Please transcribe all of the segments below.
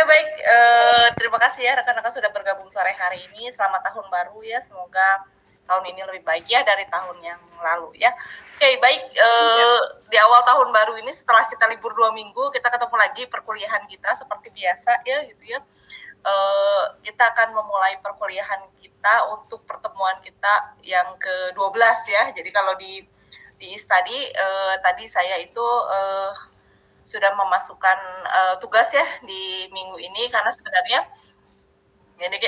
Oke, baik, terima kasih ya rekan-rekan sudah bergabung sore hari ini. Selamat tahun baru ya, semoga tahun ini lebih baik ya dari tahun yang lalu ya. Oke, baik, di awal tahun baru ini setelah kita libur 2 minggu, kita ketemu lagi perkuliahan kita seperti biasa ya gitu ya. Kita akan memulai perkuliahan kita untuk pertemuan kita yang ke-12 ya. Jadi kalau di study tadi saya itu sudah memasukkan tugas ya di minggu ini, karena sebenarnya ini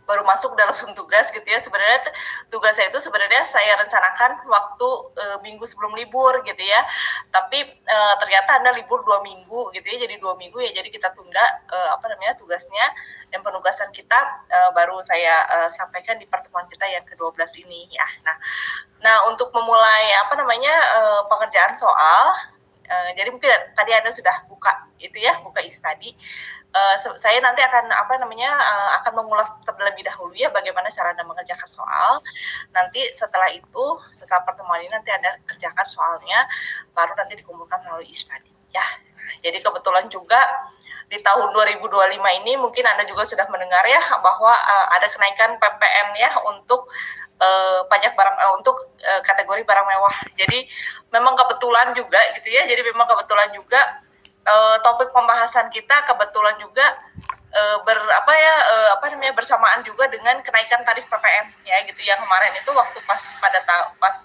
baru masuk udah langsung tugas gitu ya. Sebenarnya tugas saya itu sebenarnya saya rencanakan waktu minggu sebelum libur gitu ya, tapi ternyata Anda libur 2 minggu gitu ya, jadi 2 minggu ya, jadi kita tunda tugasnya dan penugasan kita baru saya sampaikan di pertemuan kita yang ke-12 ini ya. Nah untuk memulai pengerjaan soal, jadi mungkin tadi Anda sudah buka itu ya, buka e-study. Saya nanti akan akan mengulas terlebih dahulu ya bagaimana cara Anda mengerjakan soal. Nanti setelah itu, setelah pertemuan ini nanti Anda kerjakan soalnya, baru nanti dikumpulkan melalui e-study ya. Jadi kebetulan juga di tahun 2025 ini mungkin Anda juga sudah mendengar ya bahwa ada kenaikan PPN ya untuk pajak barang untuk kategori barang mewah. Jadi memang kebetulan juga gitu ya. Jadi memang kebetulan juga topik pembahasan kita kebetulan juga bersamaan juga dengan kenaikan tarif PPN ya gitu. Yang kemarin itu waktu pas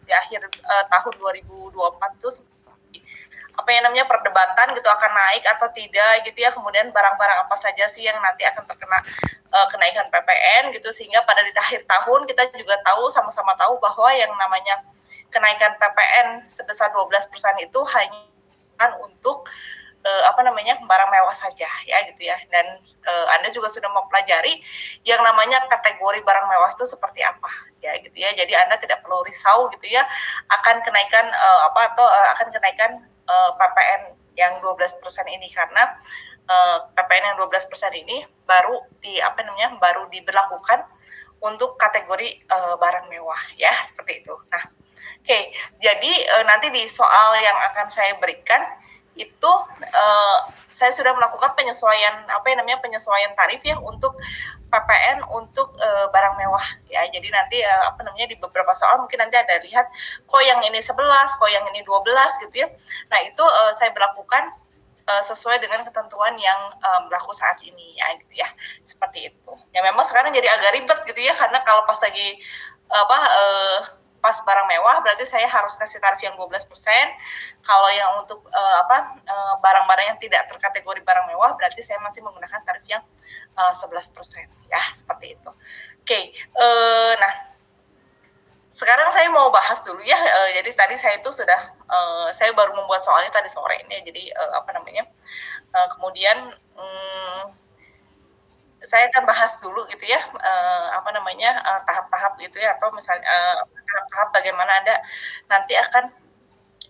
di akhir tahun 2024 itu perdebatan gitu akan naik atau tidak gitu ya, kemudian barang-barang apa saja sih yang nanti akan terkena kenaikan PPN gitu, sehingga pada di akhir tahun kita juga sama-sama tahu bahwa yang namanya kenaikan PPN sebesar 12% itu hanya untuk barang mewah saja ya gitu ya. Dan Anda juga sudah mempelajari yang namanya kategori barang mewah itu seperti apa ya gitu ya. Jadi Anda tidak perlu risau gitu ya akan kenaikan akan kenaikan PPN yang 12% ini, karena PPN yang 12% ini baru diberlakukan untuk kategori barang mewah ya, seperti itu. Nah, oke. Jadi nanti di soal yang akan saya berikan itu saya sudah melakukan penyesuaian tarif ya untuk PPN untuk barang mewah ya. Jadi nanti di beberapa soal mungkin nanti ada lihat kok yang ini 11, kok yang ini 12 gitu ya. Nah, itu saya berlakukan sesuai dengan ketentuan yang berlaku saat ini ya gitu ya. Seperti itu. Ya memang sekarang jadi agak ribet gitu ya, karena kalau pas lagi pas barang mewah berarti saya harus kasih tarif yang 12%. Kalau yang untuk barang-barang yang tidak terkategori barang mewah berarti saya masih menggunakan tarif yang 11% ya, seperti itu. Oke, nah sekarang saya mau bahas dulu ya. Jadi tadi saya itu sudah saya baru membuat soalnya tadi sore ini. Jadi kemudian saya akan bahas dulu gitu ya tahap-tahap gitu ya, atau misalnya tahap-tahap bagaimana Anda nanti akan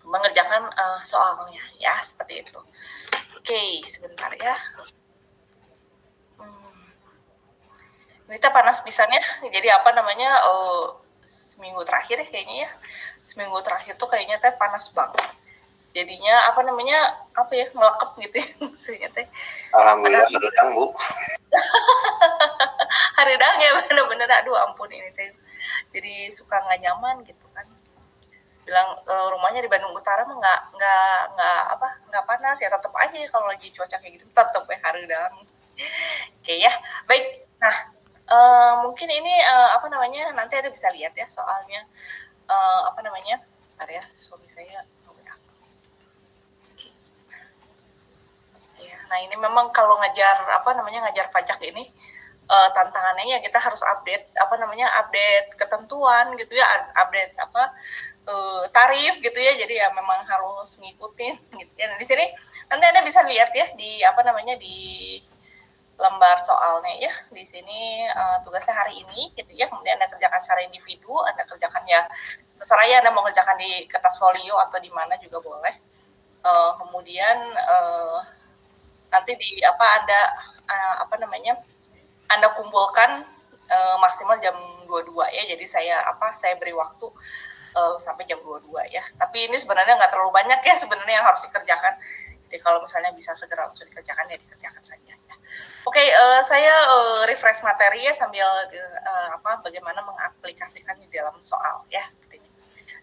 mengerjakan soalnya ya, seperti itu. Oke, sebentar ya. Kita panas pisannya. Jadi seminggu terakhir ya kayaknya ya. Seminggu terakhir tuh kayaknya teh panas banget. Jadinya melekep gitu ya maksudnya teh. Alhamdulillah ada dang, Bu. Haridang ya, bener-bener aduh ampun ini teh. Jadi suka nggak nyaman gitu kan. Bilang rumahnya di Bandung Utara mah nggak panas ya, tetap aja kalau lagi cuaca kayak gitu tetap ya haridang. Oke ya, baik. Nah, mungkin ini nanti Anda bisa lihat ya soalnya bentar ya, suami saya ya. Nah, ini memang kalau ngajar pajak ini tantangannya ya kita harus update update ketentuan gitu ya, update tarif gitu ya. Jadi ya memang harus ngikutin gitu ya. Nah, di sini nanti Anda bisa lihat ya di di lembar soalnya ya. Di sini tugasnya hari ini gitu ya. Kemudian Anda kerjakan secara individu, Anda kerjakan ya terserah ya, Anda mau kerjakan di kertas folio atau di mana juga boleh. Kemudian nanti Anda kumpulkan maksimal jam 22 ya. Jadi saya beri waktu sampai jam 22 ya. Tapi ini sebenarnya nggak terlalu banyak ya sebenarnya yang harus dikerjakan. Jadi kalau misalnya bisa segera langsung dikerjakan ya dikerjakan saja ya. Oke, saya refresh materi ya sambil bagaimana mengaplikasikan di dalam soal ya seperti ini.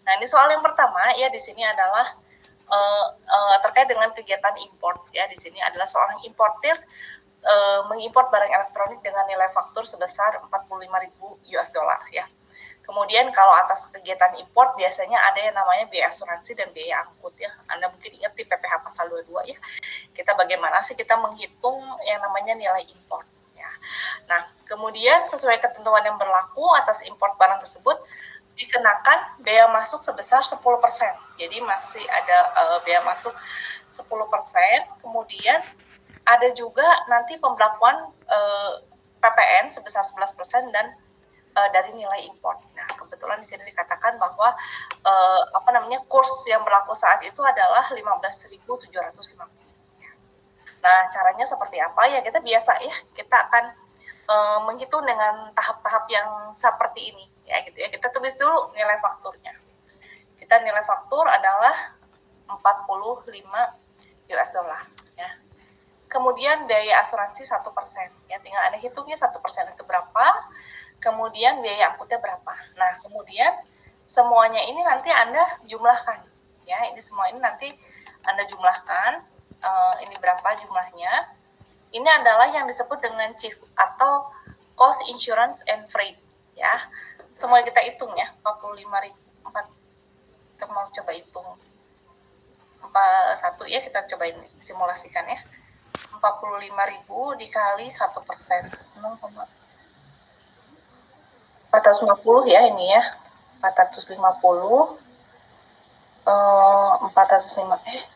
Nah, ini soal yang pertama ya di sini adalah terkait dengan kegiatan import ya. Di sini adalah seorang importir mengimpor barang elektronik dengan nilai faktur sebesar 45.000 US dollar ya. Kemudian kalau atas kegiatan impor biasanya ada yang namanya biaya asuransi dan biaya angkut ya. Anda mungkin ingat di PPh pasal 22 ya. Kita bagaimana sih kita menghitung yang namanya nilai impor ya. Nah, kemudian sesuai ketentuan yang berlaku atas impor barang tersebut dikenakan biaya masuk sebesar 10%. Jadi masih ada biaya masuk 10%. Kemudian ada juga nanti pemberlakuan PPN sebesar 11% dan dari nilai impor. Nah, kebetulan di sini dikatakan bahwa kurs yang berlaku saat itu adalah 15.750. Nah, caranya seperti apa ya? Kita biasa ya, kita akan menghitung dengan tahap-tahap yang seperti ini ya gitu ya. Kita tulis dulu nilai fakturnya. Kita nilai faktur adalah 45 US dollar ya. Kemudian biaya asuransi 1%. Ya, tinggal Anda hitungnya 1% itu berapa. Kemudian biaya angkutnya berapa. Nah, kemudian semuanya ini nanti Anda jumlahkan. Ya, ini semua ini nanti Anda jumlahkan. Ini berapa jumlahnya. Ini adalah yang disebut dengan CIF atau Cost Insurance and Freight. Ya, kemudian kita hitung ya, 45.000. Kita mau coba hitung. 1 ya, kita coba ini simulasikan ya. 45.000 dikali 1%. 450 ya ini ya. 450 405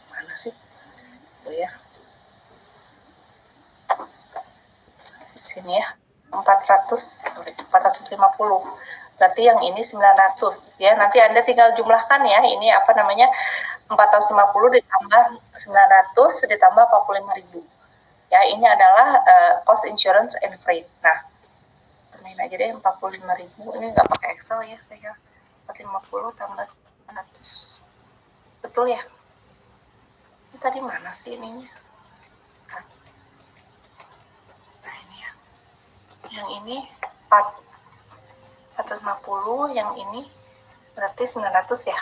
mana sih? Oh ya. Di sini ya. 450. Berarti yang ini 900 ya. Nanti Anda tinggal jumlahkan ya. Ini 450 ditambah 900 ditambah 45.000. Ya, ini adalah cost insurance and freight. Nah, temuin aja deh 45.000. Ini nggak pakai Excel ya saya. 450 tambah 900. Betul ya? Ini tadi mana sih ininya? Nah, ini ya. Yang ini 450, yang ini berarti 900 ya.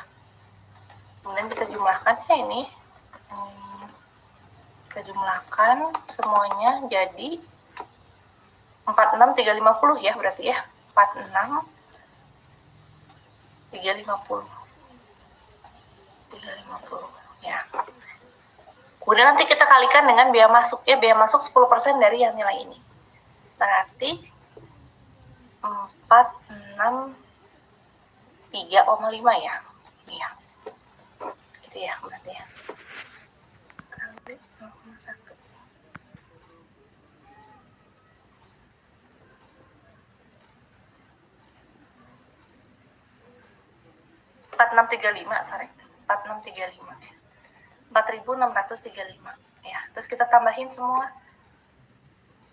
Kemudian kita jumlahkan ya ini. Kita jumlahkan semuanya jadi 46.350 ya berarti ya. 46.350 ya. Kemudian nanti kita kalikan dengan biaya masuk ya. Biaya masuk 10% dari yang nilai ini. Berarti 463,5 ya. Ini ya. Gitu ya berarti ya. 4635, sorry. 4635 ya. 4.635 ya. Terus kita tambahin semua.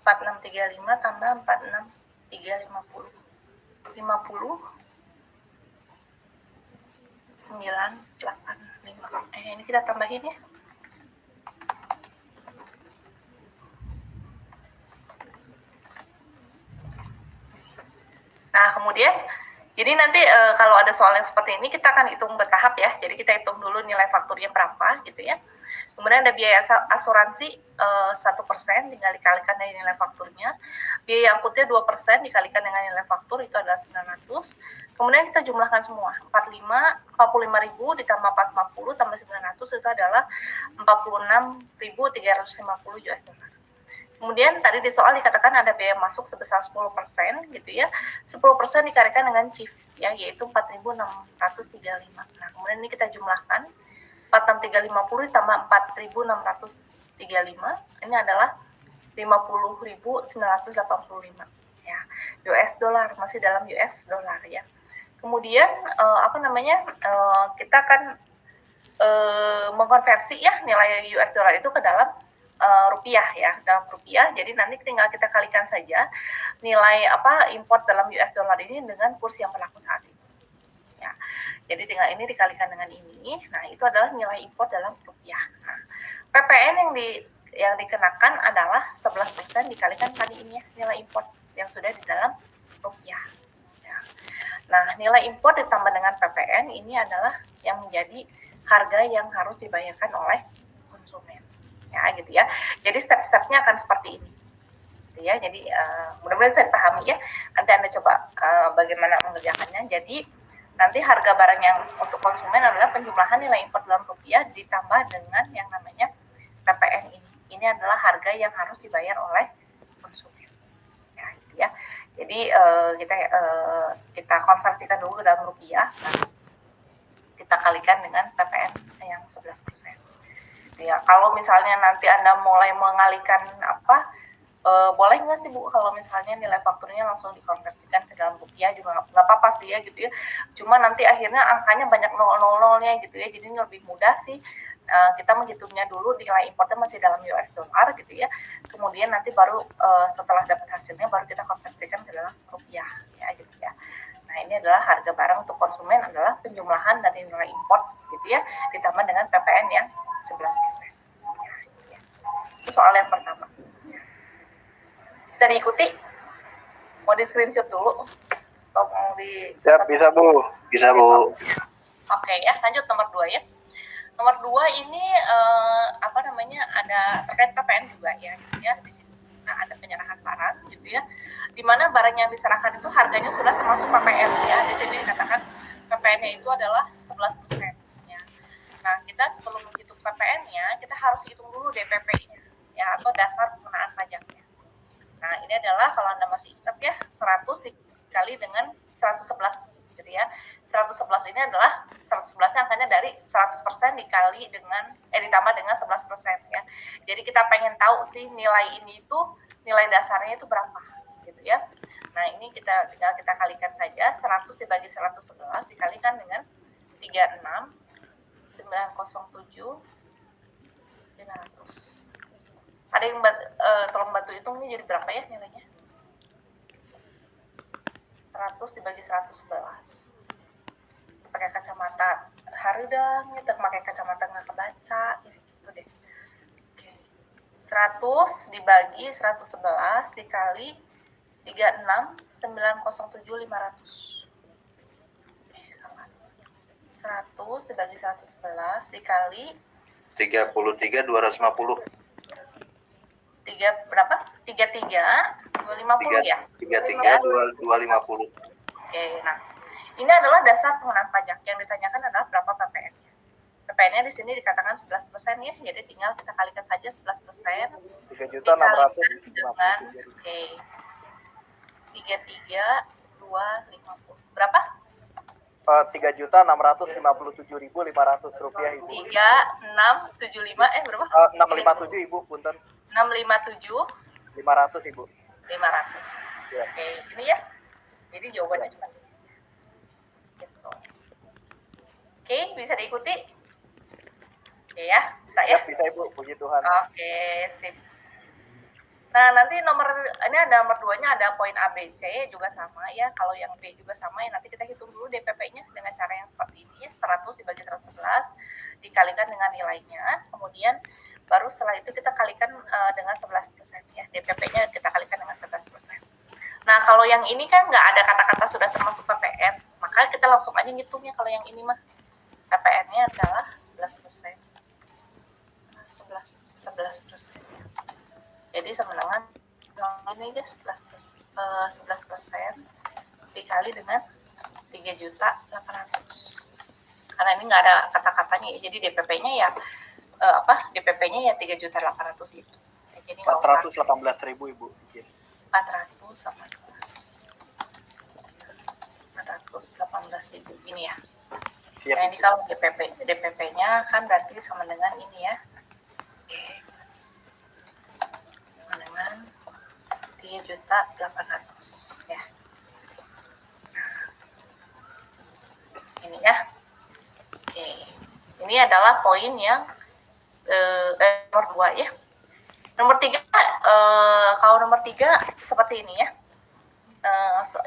4635 tambah 46350. 50 985. Ini kita tambahin ya. Nah, kemudian jadi nanti kalau ada soal yang seperti ini kita akan hitung bertahap ya. Jadi kita hitung dulu nilai fakturnya berapa gitu ya. Kemudian ada biaya asuransi 1% tinggal dikalikan dari nilai fakturnya. Biaya angkutnya 2% dikalikan dengan nilai faktur itu adalah 900. Kemudian kita jumlahkan semua. 45.000 ditambah 450 tambah 900 itu adalah 46.350 US dollar. Kemudian tadi di soal dikatakan ada biaya masuk sebesar 10% gitu ya. 10% dikalikan dengan CIF ya, yaitu 4.635. Nah, kemudian ini kita jumlahkan. 4.350 ditambah 4.635 ini adalah 50.985 ya. US dollar, masih dalam US dollar ya. Kemudian kita akan mengkonversi ya nilai US dollar itu ke dalam rupiah ya, dalam rupiah. Jadi nanti tinggal kita kalikan saja nilai import dalam US dollar ini dengan kurs yang berlaku saat ini. Ya. Jadi tinggal ini dikalikan dengan ini. Nah, itu adalah nilai import dalam rupiah. Nah, PPN yang dikenakan adalah 11% dikalikan tadi ini ya, nilai import yang sudah di dalam rupiah. Ya. Nah, nilai import ditambah dengan PPN ini adalah yang menjadi harga yang harus dibayarkan oleh konsumen. Ya, gitu ya. Jadi step-stepnya akan seperti ini. Gitu ya. Jadi mudah-mudahan saya pahami ya. Nanti Anda coba bagaimana mengerjakannya. Jadi nanti harga barang yang untuk konsumen adalah penjumlahan nilai import dalam rupiah ditambah dengan yang namanya PPN ini. Ini adalah harga yang harus dibayar oleh konsumen. Ya, gitu ya. Jadi kita konversikan dulu ke dalam rupiah. Nah, kita kalikan dengan PPN yang 11%. Ya, kalau misalnya nanti Anda mulai mengalihkan boleh nggak sih Bu kalau misalnya nilai fakturnya langsung dikonversikan ke dalam rupiah juga nggak apa-apa sih ya gitu ya. Cuma nanti akhirnya angkanya banyak nol-nolnya gitu ya, jadi ini lebih mudah sih. Kita menghitungnya dulu nilai importnya masih dalam US dollar gitu ya. Kemudian nanti baru setelah dapat hasilnya baru kita konversikan ke dalam rupiah ya gitu ya. Nah, ini adalah harga barang untuk konsumen adalah penjumlahan dari nilai import gitu ya, ditambah dengan PPN yang 11%. Ya, gitu ya. Itu soal yang pertama. Bisa diikuti? Mau di screenshot dulu? Atau mau di... Siap, bisa Bu. Bisa Bu. Oke ya, lanjut nomor 2 ya. Nomor 2 ini ada terkait PPN juga ya, gitu ya. Di sini ada penyerahan barang gitu ya. Di mana barang yang diserahkan itu harganya sudah termasuk PPN ya. Di sini dikatakan PPN-nya itu adalah 11% ya. Nah, kita sebelum menghitung PPN-nya, kita harus hitung dulu DPP-nya ya, atau dasar pengenaan pajaknya. Nah, ini adalah kalau Anda masih ingat ya, 100 dikali dengan 111 gitu ya. 111 ini adalah 111-nya angkanya dari 100% dikali dengan ditambah dengan 11% ya. Jadi kita pengen tahu sih nilai ini itu nilai dasarnya itu berapa gitu ya. Nah, ini tinggal kita kalikan saja 100 dibagi 111 dikalikan dengan 36 907 500. Ada yang tolong bantu hitung ini jadi berapa ya nilainya? 100 dibagi 111. Pakai kacamata harudang, kita pakai kacamata nggak kebaca, ya gitu deh. Oke. 100 dibagi 111 dikali 36 907 500. Salah. 100 dibagi 111 dikali 33 250. 33 250 ya? 33 250. Oke, nah ini adalah dasar pengenaan pajak. Yang ditanyakan adalah berapa PPN-nya. PPN-nya di sini dikatakan 11% ya, jadi tinggal kita kalikan saja 11%. 3.650.000. Dikalikan dengan 33.250. Berapa? 3.657.500 rupiah Ibu. 3675 berapa? 657 Ibu, punten. 657 500 Ibu. 500. Ya. Oke, ini ya. Jadi jawabannya cuma gitu. Oke, bisa diikuti? Oke ya, bisa ya? Bisa Ibu, puji Tuhan. Oke, sip. Nah, nanti ini ada nomor 2-nya ada poin A, B, C juga sama ya. Kalau yang B juga sama ya, nanti kita hitung dulu DPP-nya dengan cara yang seperti ini ya. 100 dibagi 111 dikalikan dengan nilainya. Kemudian baru setelah itu kita kalikan dengan 11% ya. DPP-nya kita kalikan dengan 11%. Nah, kalau yang ini kan nggak ada kata-kata sudah termasuk PPN, maka kita langsung aja ngitungnya. Kalau yang ini mah PPN-nya adalah 11%. 11%. Jadi sama dengan ini aja 11% dikali dengan 3.800.000. Karena ini nggak ada kata-katanya, jadi DPP-nya ya DPP-nya ya 3.800.000 itu. Ya, jadi nggak usah 418.000 Ibu. 418.000 ini ya. Siap. Nah, ini kalau DPP-nya kan berarti sama dengan ini ya. Dengan 3.800.000 ya. Ini ya. Oke. Ini adalah poin yang nomor 2 ya. Nomor 3 kalau nomor 3 seperti ini ya.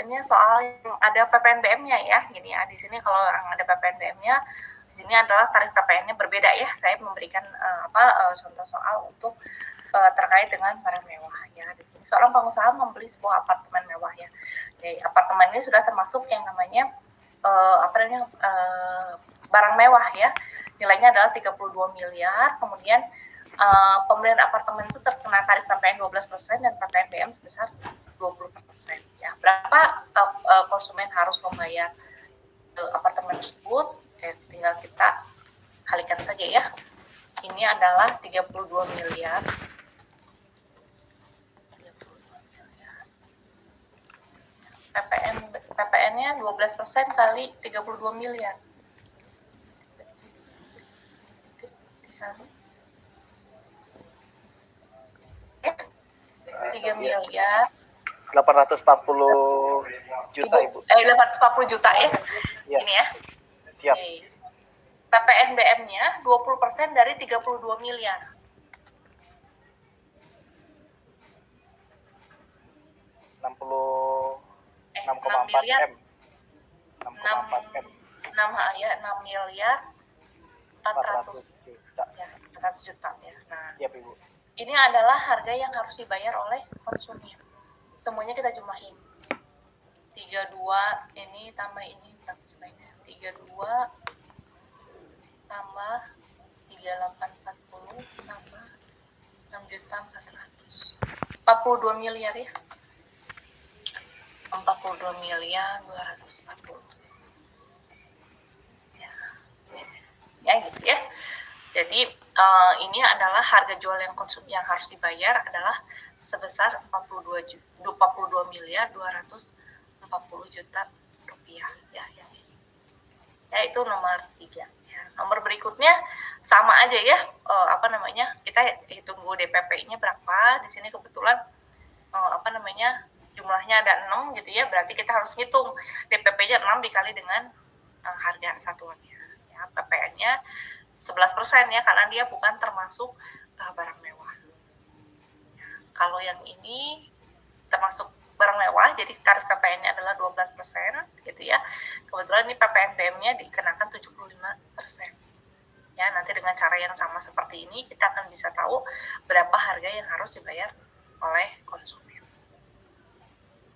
Ini soal yang ada PPNBM-nya ya. Gini ya, di sini kalau yang ada PPNBM-nya sini adalah tarif PPN-nya berbeda ya. Saya memberikan contoh soal untuk terkait dengan barang mewah ya. Di sini seorang pengusaha membeli sebuah apartemen mewah ya. Jadi apartemen ini sudah termasuk yang namanya barang mewah ya. Nilainya adalah 32 miliar. Kemudian pembelian apartemen itu terkena tarif PPN 12% dan PPN BM sebesar 20% ya. Berapa konsumen harus membayar apartemen tersebut? Tinggal kita kalikan saja ya. Ini adalah 32 miliar. PPN-nya 12% kali 32 miliar. Dikali 3 miliar 840 juta Ibu. 840 juta ya. Iya. Ini ya. Siap. Okay. PPN BM-nya 20% dari 32 miliar. 6,4 miliar. M. 6,4 M. 6 miliar 400 juta. ya, 400 juta ya. Nah, Siap Ibu. ini adalah harga yang harus dibayar oleh konsumen. Semuanya kita jumahin. 32 ini tambah ini berapa jumlahnya? 32 tambah 3840 tambah 6.400. 42 miliar ya. 42 miliar 240. Ya gitu ya. Jadi ini adalah harga jual yang harus dibayar adalah sebesar 42 miliar 240 juta rupiah ya. Ya itu nomor 3 ya. Nomor berikutnya sama aja ya, kita hitung DPP-nya berapa. Di sini kebetulan jumlahnya ada 6 gitu ya, berarti kita harus ngitung DPP-nya 6 dikali dengan harga satuannya ya. PPN-nya 11% ya, karena dia bukan termasuk barang mewah. Kalau yang ini termasuk barang mewah, jadi tarif PPN-nya adalah 12% gitu ya. Kebetulan ini PPN BM-nya dikenakan 75%. Ya, nanti dengan cara yang sama seperti ini kita akan bisa tahu berapa harga yang harus dibayar oleh konsumen.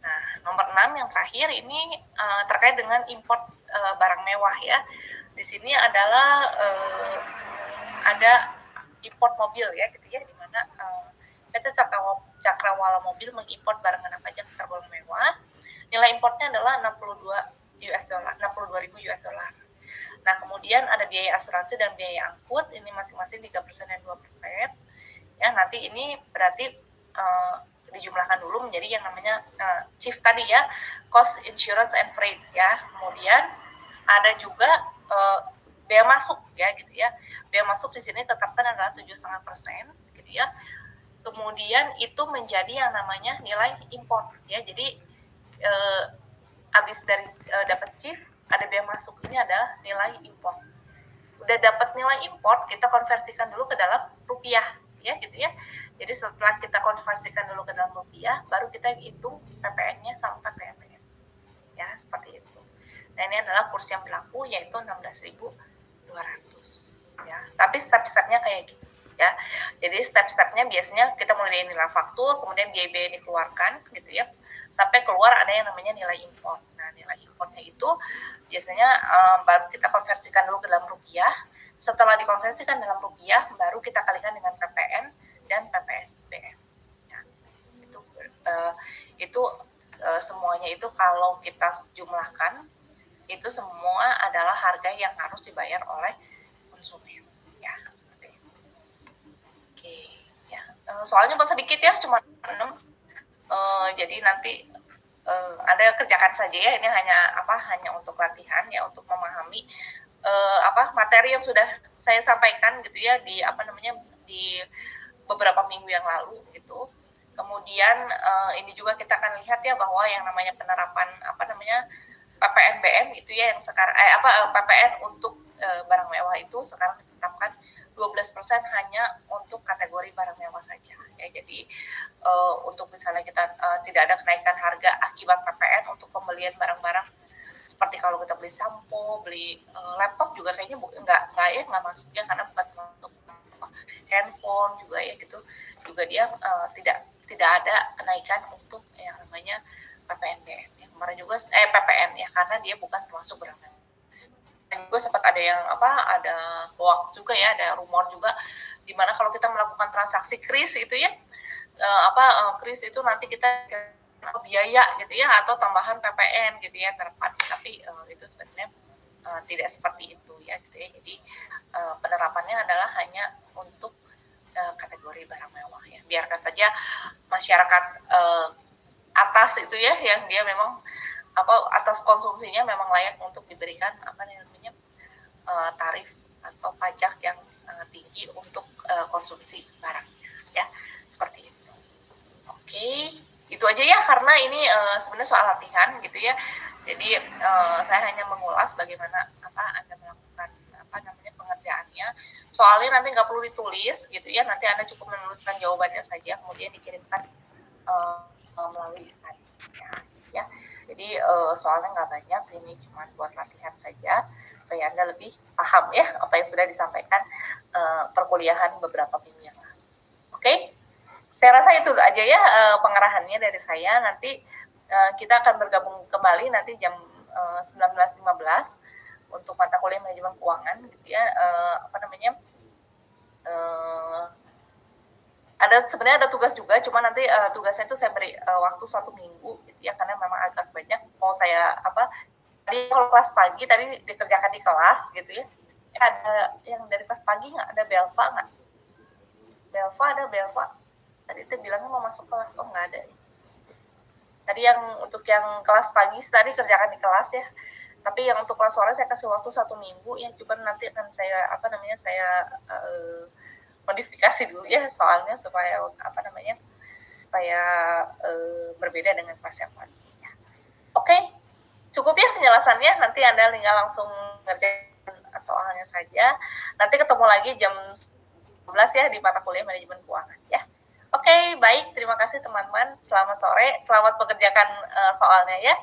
Nah, nomor 6 yang terakhir ini terkait dengan import barang mewah ya. Di sini adalah ada import mobil ya gitu ya, di mana PT Cakrawala Mobil mengimpor barang kena pajak tergolong mewah. Nilai importnya adalah 62.000 US dollar. Nah, kemudian ada biaya asuransi dan biaya angkut, ini masing-masing 3% dan 2%. Ya, nanti ini berarti dijumlahkan dulu menjadi yang namanya CIF tadi ya, cost insurance and freight ya. Kemudian ada juga bea masuk ya gitu ya. Bea masuk di sini tetapkan adalah 7,5% gitu ya. Kemudian itu menjadi yang namanya nilai import ya. Jadi habis dari dapat CIF, ada bea masuk, ini adalah nilai import. Udah dapat nilai import, kita konversikan dulu ke dalam rupiah ya gitu ya. Jadi setelah kita konversikan dulu ke dalam rupiah, baru kita hitung PPN-nya sama PPN ya, seperti itu. Nah, ini adalah kurs yang berlaku yaitu 16.200 ya. Tapi step-stepnya kayak gitu ya. Jadi step-stepnya biasanya kita mulai dari nilai faktur, kemudian biaya dikeluarkan gitu ya, sampai keluar ada yang namanya nilai import. Nah, nilai importnya itu biasanya baru kita konversikan dulu ke dalam rupiah. Setelah dikonversikan dalam rupiah, baru kita kalikan dengan PPN dan PPN BM. Ya, itu semuanya itu kalau kita jumlahkan, itu semua adalah harga yang harus dibayar oleh konsumen. Ya, seperti itu. Oke, ya. Soalnya sedikit ya, cuma 6. Jadi nanti Anda kerjakan saja ya, ini hanya untuk latihan ya, untuk memahami materi yang sudah saya sampaikan gitu ya di di beberapa minggu yang lalu gitu. Kemudian ini juga kita akan lihat ya bahwa yang namanya penerapan PPN BM itu ya, yang sekarang PPN untuk barang mewah itu sekarang ditetapkan 12% hanya untuk kategori barang mewah saja ya. Jadi untuk misalnya kita tidak ada kenaikan harga akibat PPN untuk pembelian barang-barang seperti kalau kita beli sampo, beli laptop juga kayaknya nggak masuk ya, karena bukan untuk handphone juga ya gitu, juga dia tidak ada kenaikan untuk yang namanya PPNBM ya. Kemarin juga PPN ya, karena dia bukan termasuk berangkat. Dan juga sempat ada hoax juga ya, ada rumor juga di mana kalau kita melakukan transaksi kris itu ya, kris itu nanti kita biaya gitu ya, atau tambahan PPN gitu ya tapi itu sebenarnya tidak seperti itu ya gitu ya. Jadi penerapannya adalah hanya untuk kategori barang mewah ya. Biarkan saja masyarakat atas itu ya, yang dia memang atas konsumsinya memang layak untuk diberikan tarif atau pajak yang tinggi untuk konsumsi barangnya ya, seperti itu. Oke, itu aja ya, karena ini sebenarnya soal latihan gitu ya. Jadi saya hanya mengulas bagaimana Anda melakukan pengerjaannya. Soalnya nanti nggak perlu ditulis gitu ya, nanti Anda cukup menuliskan jawabannya saja, kemudian dikirimkan melalui study ya. Jadi soalnya nggak banyak, ini cuma buat latihan saja supaya Anda lebih paham ya apa yang sudah disampaikan perkuliahan beberapa minggu yang lalu. Oke? Saya rasa itu aja ya pengarahannya dari saya. Nanti kita akan bergabung kembali nanti jam 19.15 untuk mata kuliah manajemen keuangan gitu ya. Sebenarnya ada tugas juga, cuma nanti tugasnya itu saya beri waktu 1 minggu gitu ya, karena memang agak banyak. Mau saya tadi kalau kelas pagi tadi dikerjakan di kelas gitu ya. Ada yang dari kelas pagi nggak? Ada Belva nggak? Belva. Tadi itu bilangnya mau masuk kelas, nggak ada. Tadi yang untuk yang kelas pagi tadi kerjakan di kelas ya. Tapi yang untuk kelas sore saya kasih waktu 1 minggu ya, cuma nanti akan saya modifikasi dulu ya soalnya supaya berbeda dengan kelas yang lain. Oke, cukup ya penjelasannya. Nanti Anda tinggal langsung ngerjain soalnya saja. Nanti ketemu lagi jam 11 ya di mata kuliah manajemen keuangan ya. Oke, baik. Terima kasih teman-teman. Selamat sore. Selamat mengerjakan soalnya ya.